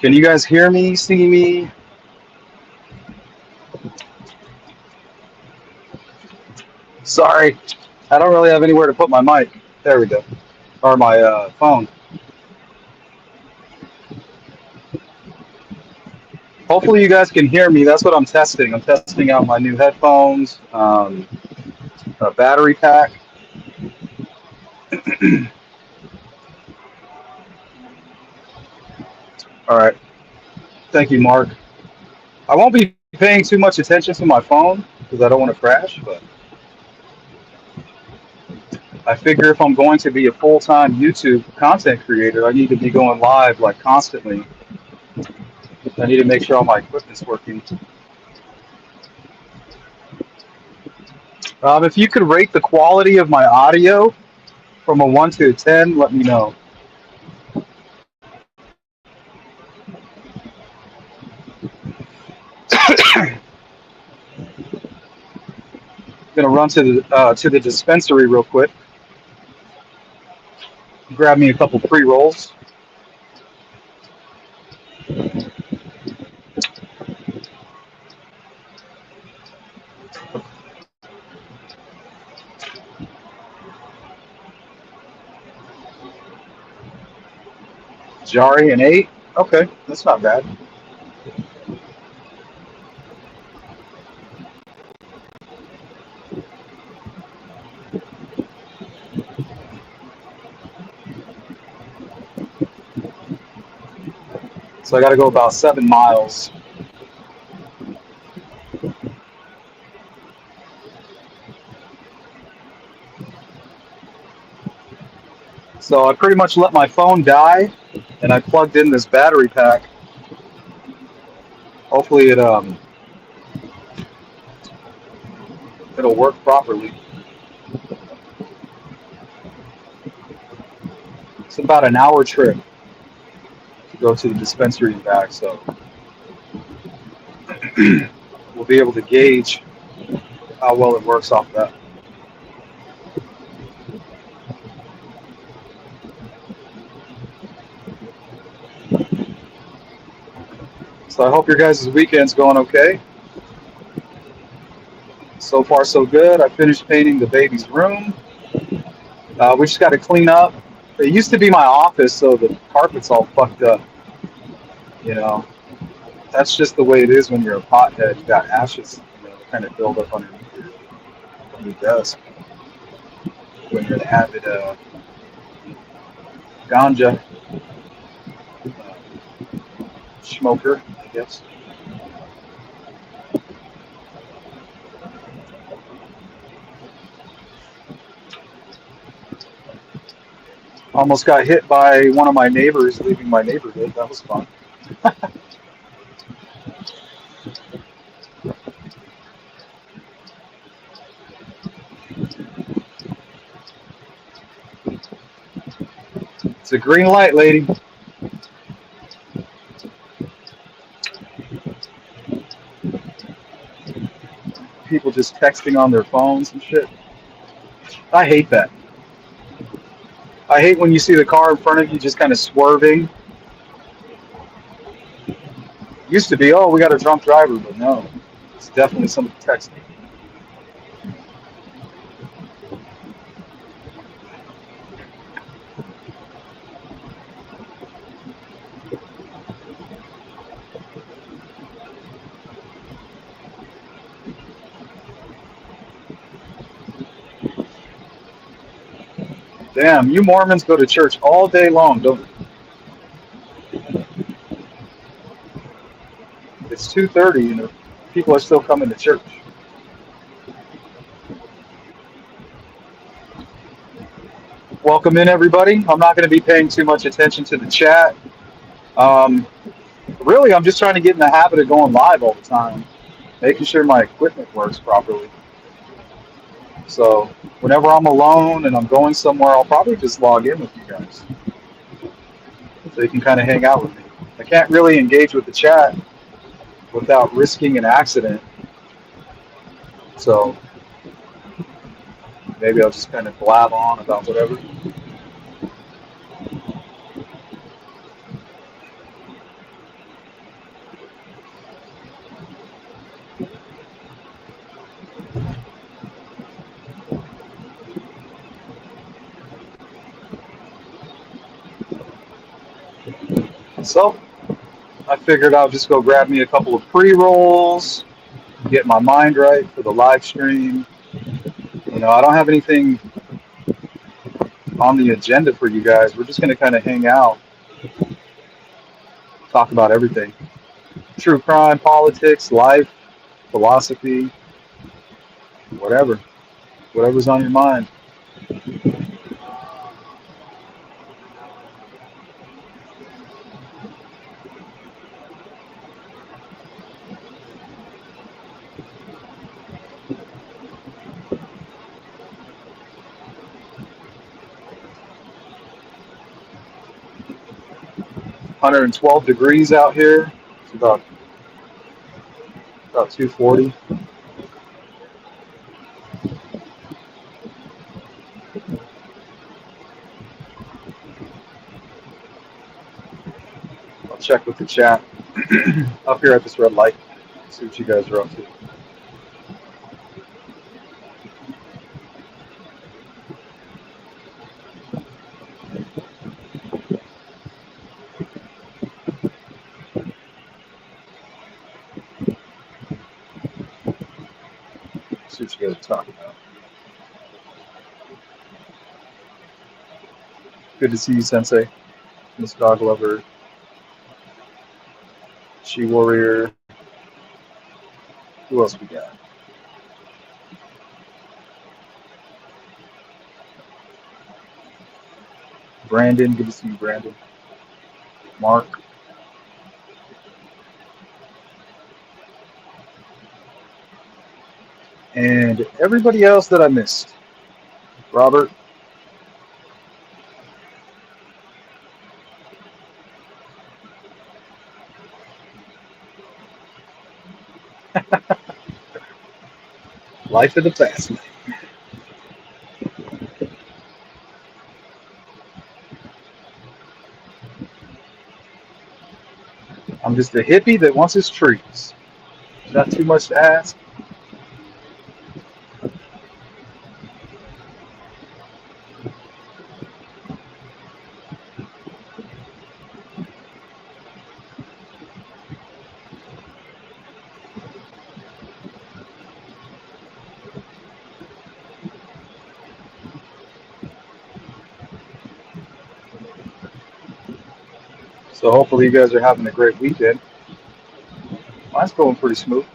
Can you guys hear me, see me? Sorry, I don't really have anywhere to put my mic. There we go. Or my phone. Hopefully you guys can hear me. That's what I'm testing. I'm testing out my new headphones, a battery pack. All right. Thank you, Mark. I won't be paying too much attention to my phone because I don't want to crash, but I figure if I'm going to be a full-time YouTube content creator, I need to be going live like constantly. I need to make sure all my equipment's working. If you could rate the quality of my audio from a 1 to a 10, let me know. I'm gonna run to the dispensary real quick. Grab me a couple pre-rolls. Jari an 8. Okay, that's not bad. So I got to go about 7 miles. So I pretty much let my phone die, and I plugged in this battery pack. Hopefully it'll work properly. It's about an hour trip to go to the dispensary and back, so we'll be able to gauge how well it works off that. So I hope your guys' weekend's going okay. So far, so good. I finished painting the baby's room. We just got to clean up. It used to be my office, so the carpet's all fucked up. You know, that's just the way it is when you're a pothead. You got ashes, kind of build up underneath your desk. When you're an avid ganja smoker, I guess. Almost got hit by one of my neighbors leaving my neighborhood. That was fun. It's a green light, lady. People just texting on their phones and shit. I hate that. I hate when you see the car in front of you just kind of swerving. Used to be, oh, we got a drunk driver, but no. It's definitely somebody texting. Damn, you Mormons go to church all day long, don't you? It's 2:30 and people are still coming to church. Welcome in, everybody. I'm not going to be paying too much attention to the chat. Really, I'm just trying to get in the habit of going live all the time, making sure my equipment works properly. So whenever I'm alone and I'm going somewhere, I'll probably just log in with you guys so you can kind of hang out with me. I can't really engage with the chat without risking an accident. So maybe I'll just kind of blab on about whatever. So I figured I'll just go grab me a couple of pre-rolls, get my mind right for the live stream. I don't have anything on the agenda for you guys. We're just going to kind of hang out, talk about everything: true crime, politics, life, philosophy, whatever. Whatever's on your mind. 112 degrees out here. It's about 240. I'll check with the chat up here at this red light. See what you guys are up to. See what you guys are talking about. Good to see you, Sensei. Miss Dog Lover, She Warrior. Who else we got? Brandon. Good to see you, Brandon. Mark. And everybody else that I missed. Robert. Life of the fast lane. I'm just a hippie that wants his trees. Not too much to ask. So hopefully you guys are having a great weekend. Mine's going pretty smooth.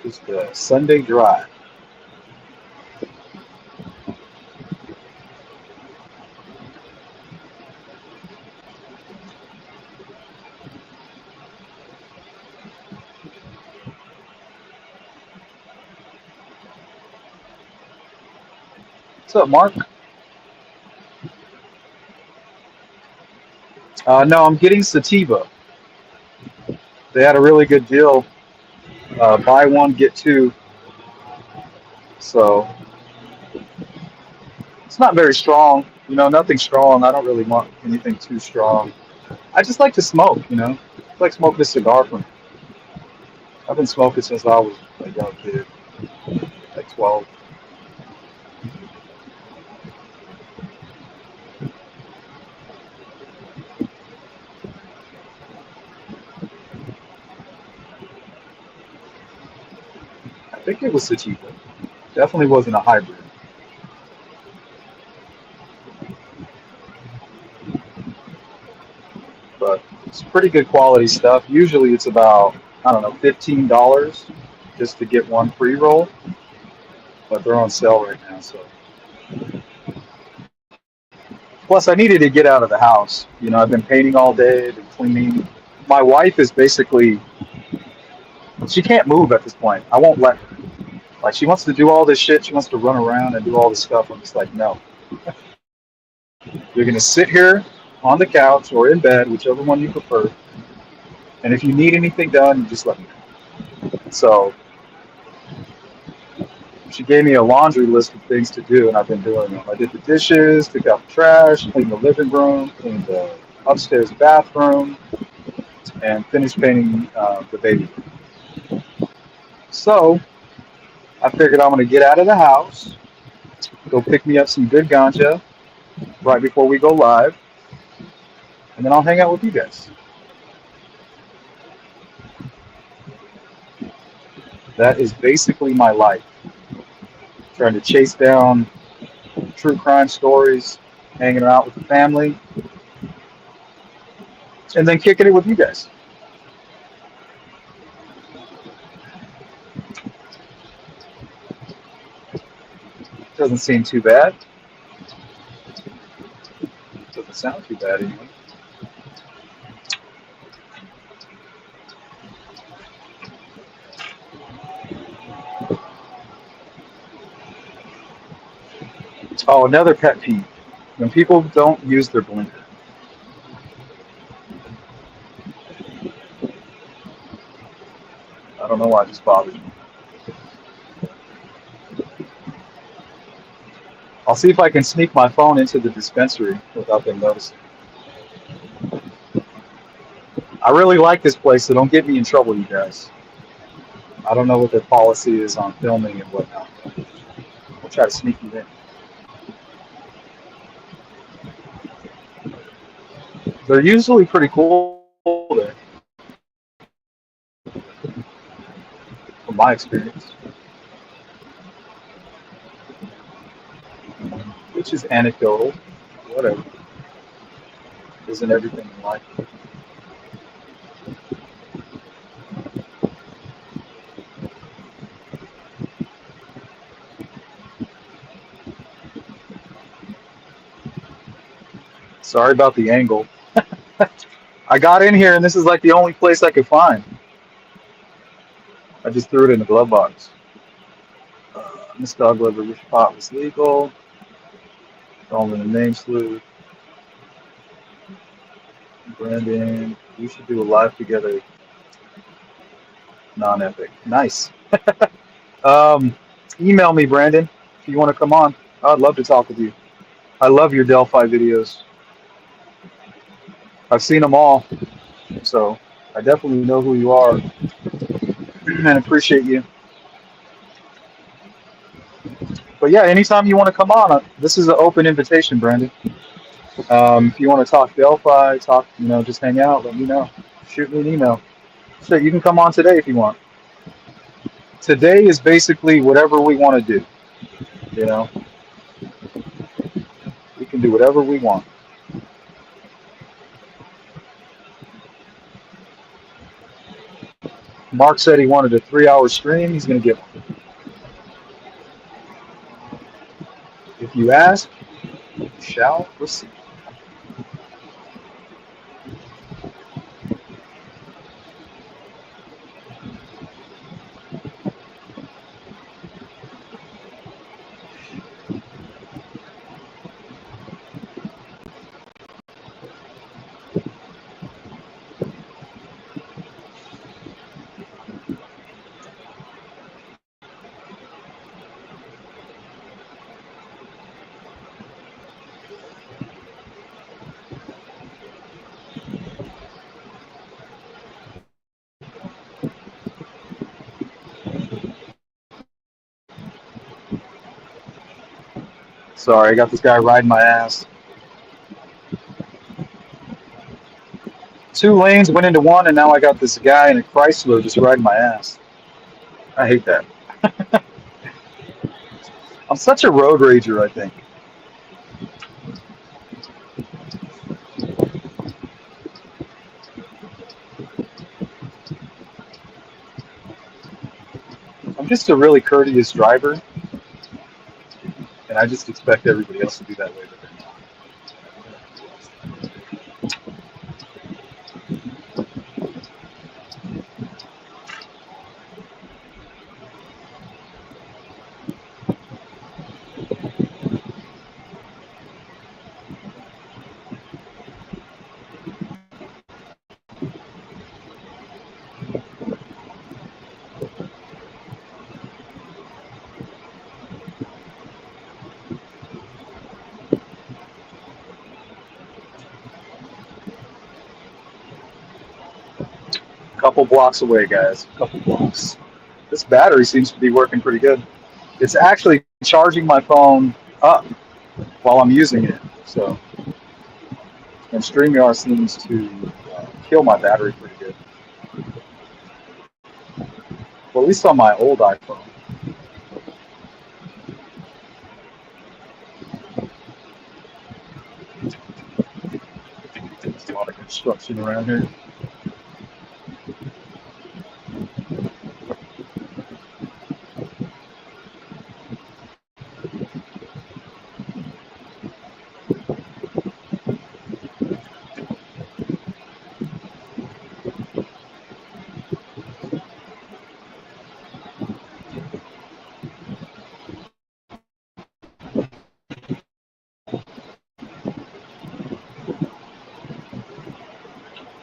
Just a Sunday drive. What's up, Mark? No, I'm getting sativa. They had a really good deal. Buy one, get two. So it's not very strong. Nothing strong. I don't really want anything too strong. I just like to smoke. I like smoking a cigar from. I've been smoking since I was a young kid, like 12. I think it was sativa. Definitely wasn't a hybrid. But it's pretty good quality stuff. Usually it's about, I don't know, $15 just to get one pre-roll, but they're on sale right now. So plus I needed to get out of the house. I've been painting all day, been cleaning. My wife is basically, she can't move at this point. I won't let her. Like, she wants to do all this shit. She wants to run around and do all this stuff. I'm just like, no. You're going to sit here on the couch or in bed, whichever one you prefer. And if you need anything done, you just let me know. So she gave me a laundry list of things to do, and I've been doing them. I did the dishes, took out the trash, cleaned the living room, cleaned the upstairs bathroom, and finished painting the baby room. So I figured I'm gonna get out of the house, go pick me up some good ganja right before we go live, and then I'll hang out with you guys. That is basically my life. Trying to chase down true crime stories, hanging out with the family, and then kicking it with you guys. Doesn't seem too bad. Doesn't sound too bad anyway. Oh, another pet peeve. When people don't use their blinker. I don't know why it just bothers me. I'll see if I can sneak my phone into the dispensary without them noticing. I really like this place, so don't get me in trouble, you guys. I don't know what their policy is on filming and whatnot. I'll try to sneak you in. They're usually pretty cool there, from my experience, which is anecdotal. Whatever. Isn't everything in life? Sorry about the angle. I got in here and this is like the only place I could find. I just threw it in the glove box. Miss Dog Lover, which pot was legal. All in the name sleuth. Brandon, we should do a live together. Non-epic. Nice. Um, email me, Brandon, if you want to come on. I'd love to talk with you. I love your Delphi videos. I've seen them all, so I definitely know who you are and appreciate you. But yeah, anytime you want to come on, this is an open invitation, Brandon. If you want to talk Delphi, talk, just hang out, let me know. Shoot me an email. So you can come on today if you want. Today is basically whatever we want to do. You know, we can do whatever we want. Mark said he wanted a 3-hour stream. He's going to get one. If you ask, you shall receive. Sorry, I got this guy riding my ass. 2 lanes went into one, and now I got this guy in a Chrysler just riding my ass. I hate that. I'm such a road rager, I think. I'm just a really courteous driver, and I just expect everybody else to be that way, but they're not. Couple blocks away, guys. Couple blocks. This battery seems to be working pretty good. It's actually charging my phone up while I'm using it. So, and StreamYard seems to kill my battery pretty good. Well, at least on my old iPhone. There's a lot of construction around here.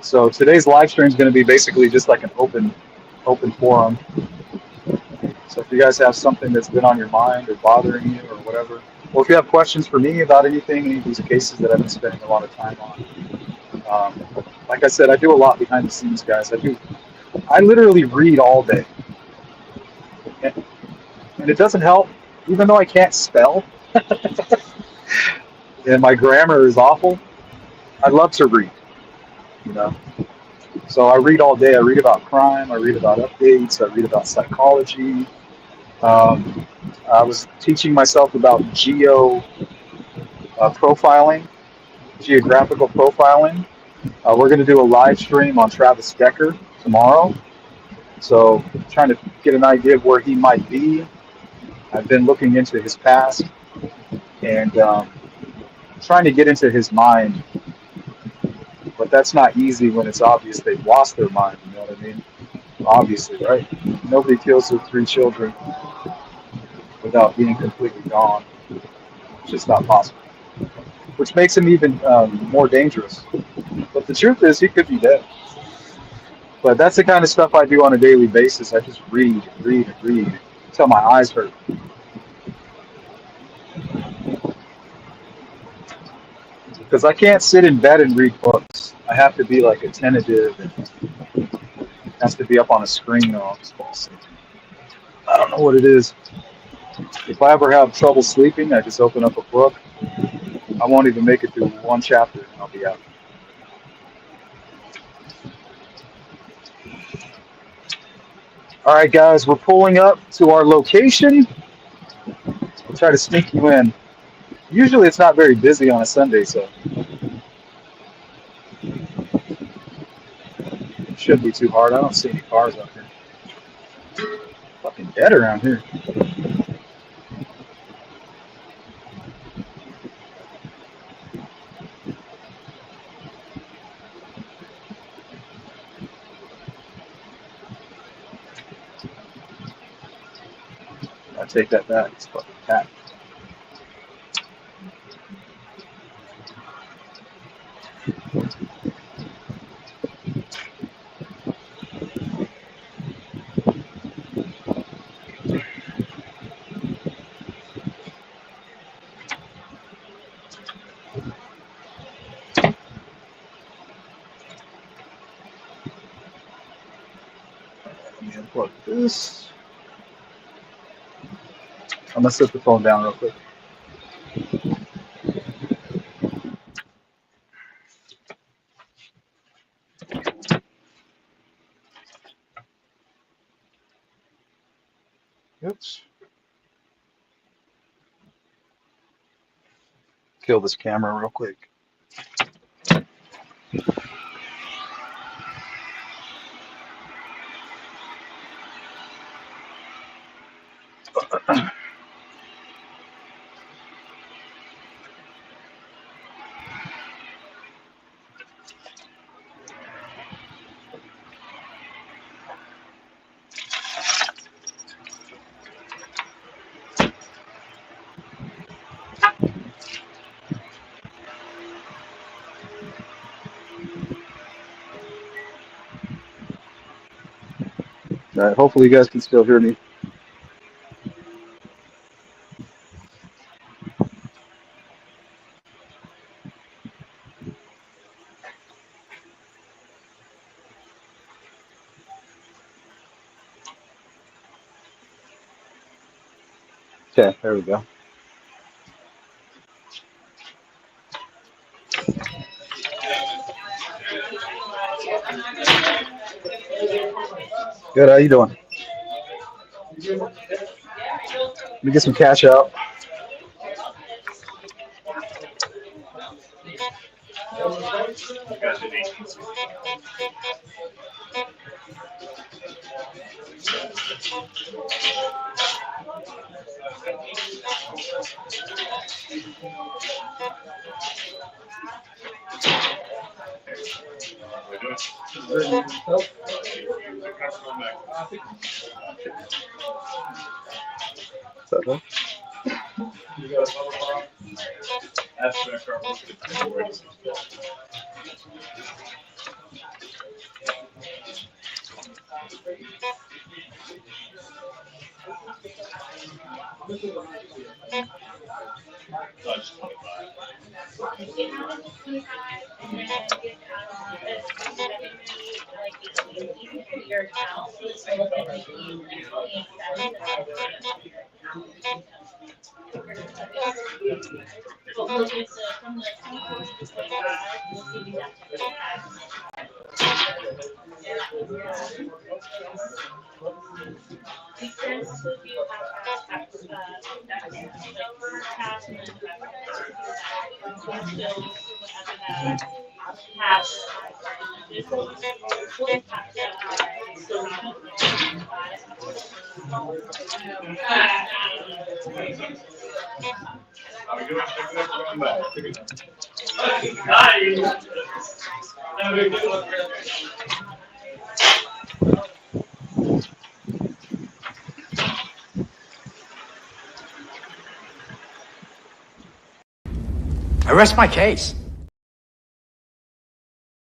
So today's live stream is going to be basically just like an open forum. So if you guys have something that's been on your mind or bothering you or whatever, or if you have questions for me about anything, any of these cases that I've been spending a lot of time on, like I said, I do a lot behind the scenes, guys. I literally read all day, and, and it doesn't help, even though I can't spell and my grammar is awful. I love to read, you know. So I read all day. I read about crime. I read about updates. I read about psychology. Um, I was teaching myself about profiling, geographical profiling. We're going to do a live stream on Travis Decker tomorrow. So trying to get an idea of where he might be. I've been looking into his past and trying to get into his mind. But that's not easy when it's obvious they've lost their mind. You know what I mean? Obviously, right? Nobody kills their 3 children without being completely gone. It's just not possible. Which makes him even more dangerous. But the truth is, he could be dead. But that's the kind of stuff I do on a daily basis. I just read, read, read until my eyes hurt. Because I can't sit in bed and read books. I have to be like attentive and has to be up on a screen or I'll just fall asleep. I don't know what it is. If I ever have trouble sleeping, I just open up a book. I won't even make it through one chapter and I'll be out. All right, guys, we're pulling up to our location. We'll try to sneak you in. Usually it's not very busy on a Sunday, so it shouldn't be too hard. I don't see any cars out here. Fucking dead around here. I take that back. It's fucking packed. Let me unplug this. I'm gonna set the phone down real quick. Oops. Kill this camera real quick. All right, hopefully you guys can still hear me. Okay, there we go. Good, how you doing? Let me get some cash out. What's I rest my case.